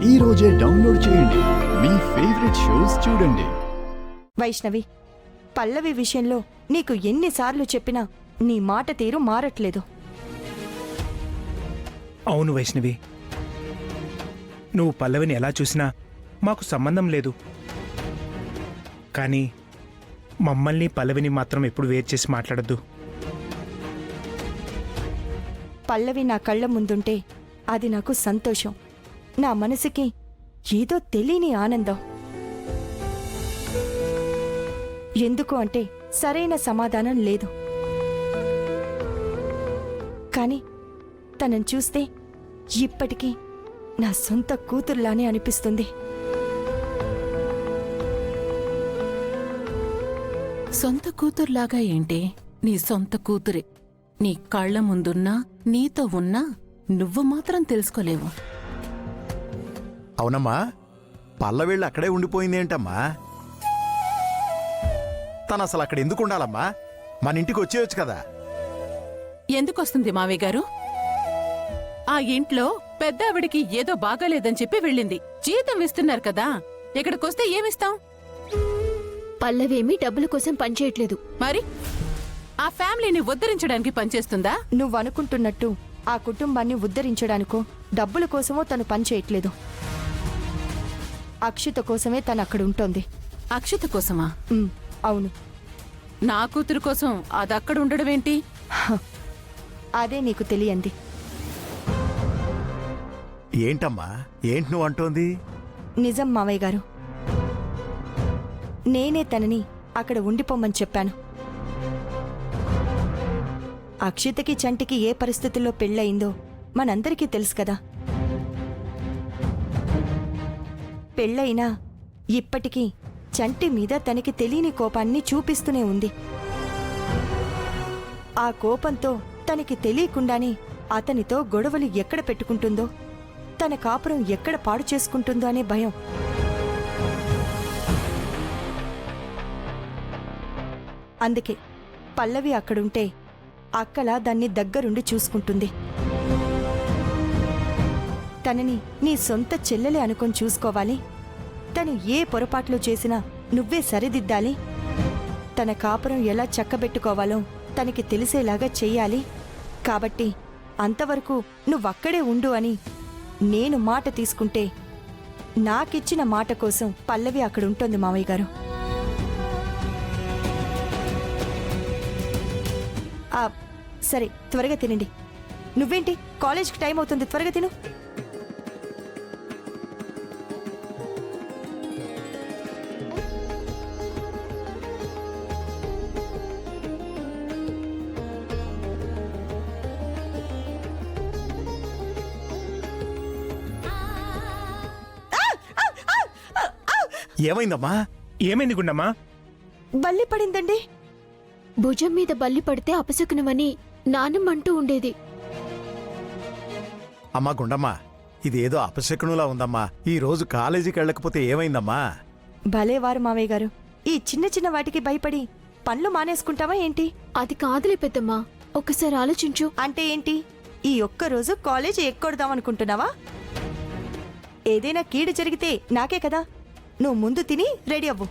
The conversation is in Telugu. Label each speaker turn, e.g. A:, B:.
A: ఈ రోజే డౌన్లోడ్ చేయండి. మీ ఫేవరెట్ షోస్ చూడండి.
B: వైష్ణవి, పల్లవి విషయంలో నీకు ఎన్నిసార్లు చెప్పినా నీ మాట తీరు మారట్లేదు.
C: అవును వైష్ణవి, నువ్వు పల్లవిని ఎలా చూసినా మాకు సంబంధం లేదు. కానీ మమ్మల్ని పల్లవిని మాత్రం ఎప్పుడు వేరు చేసి మాట్లాడద్దు.
B: పల్లవి నా కళ్ళ ముందుంటే అది నాకు సంతోషం. నా మనసుకి ఏదో తెలియని ఆనందం. ఎందుకు అంటే సరైన సమాధానం లేదు. కానీ తనని చూస్తే ఇప్పటికీ నా సొంత కూతురులానే అనిపిస్తుంది.
D: సొంత కూతురులాగా ఏంటి? నీ సొంత కూతురే. నీ కళ్ళ ముందున్నా నీతో ఉన్నా నువ్వు మాత్రం తెలుసుకోలేవు.
E: అవునమ్మా, పల్లవీళ్ళు అక్కడే ఉండిపోయిందేంటమ్మా? తను అసలు అక్కడ ఎందుకు ఉండాలమ్మా? మన ఇంటికి వచ్చేయచ్చు కదా.
D: ఎందుకొస్తుంది మావయ్య గారు? ఆ ఇంట్లో పెద్ద ఆవిడికి ఏదో బాగాలేదని చెప్పి వెళ్ళింది. జీతం ఇస్తున్నారు కదా, ఇక్కడికొస్తే ఏమిస్తాం?
F: పల్లవేమీ డబ్బుల కోసం పనిచేయట్లేదు.
D: మరి ఆ ఫ్యామిలీని ఉద్ధరించడానికి పనిచేస్తుందా?
B: నువ్వనుకుంటున్నట్టు ఆ కుటుంబాన్ని ఉద్ధరించడానికో డబ్బుల కోసమో తను పనిచేయట్లేదు. అక్షిత కోసమే తను అక్కడ ఉంటోంది.
D: అక్షిత కోసమా?
B: అవును.
D: నా కూతురు కోసం అదక్కడ ఉండడమేంటి?
B: అదే నీకు తెలియంది.
E: ఏంటమ్మా, ఏంటి నువ్వు అంటోంది?
B: నిజం మావయ్య గారు, నేనే తనని అక్కడ ఉండిపోమ్మని చెప్పాను. అక్షితకి చంటికి ఏ పరిస్థితుల్లో పెళ్ళయిందో మనందరికీ తెలుసు కదా. పెళ్ళయినా ఇప్పటికీ చంటి మీద తనకి తెలియని కోపాన్ని చూపిస్తూనే ఉంది. ఆ కోపంతో తనకి తెలియకుండానే అతనితో గొడవలు ఎక్కడ పెట్టుకుంటుందో, తన కాపురం ఎక్కడ పాడు చేసుకుంటుందో అనే భయం. అందుకే పల్లవి అక్కడుంటే అక్కలా దాన్ని దగ్గరుండి చూసుకుంటుంది. తనని నీ సొంత చెల్లెలే అనుకొని చూసుకోవాలి. తను ఏ పొరపాట్లు చేసినా నువ్వే సరిదిద్దాలి. తన కాపురం ఎలా చక్కబెట్టుకోవాలో తనకి తెలిసేలాగా చెయ్యాలి. కాబట్టి అంతవరకు నువ్వక్కడే ఉండు అని నేను మాట తీసుకుంటే, నాకిచ్చిన మాట కోసం పల్లవి అక్కడుంటోంది మావయ్య గారు. సరే, త్వరగా తినండి. నువ్వేంటి, కాలేజ్కి టైం అవుతుంది, త్వరగా తిను.
E: ఏమైందమ్మా?
C: ఏమైంది గుండమ్మా?
B: బల్లి పడిందండి.
F: భుజం మీద బల్లి పడితే అపశకునమని నాన్నమ్మంటూ ఉండేది.
E: అమ్మా గుండమ్మా, ఇదేదో అపశకునులా ఉందమ్మా. ఈ రోజు కాలేజీకి వెళ్ళకపోతే ఏమైందమ్మా?
B: భలేవారు మావయ్య గారు, ఈ చిన్న చిన్న వాటికి భయపడి పనులు మానేసుకుంటావా ఏంటి?
F: అది కాదులే పెద్దమ్మా, ఒక్కసారి ఆలోచించు.
B: అంటే ఏంటి, ఈ ఒక్కరోజు కాలేజీ ఎక్కొడదామనుకుంటున్నావా? ఏదైనా కీడు జరిగితే నాకే కదా. నువ్వు ముందు తిని రెడీ అవ్వు.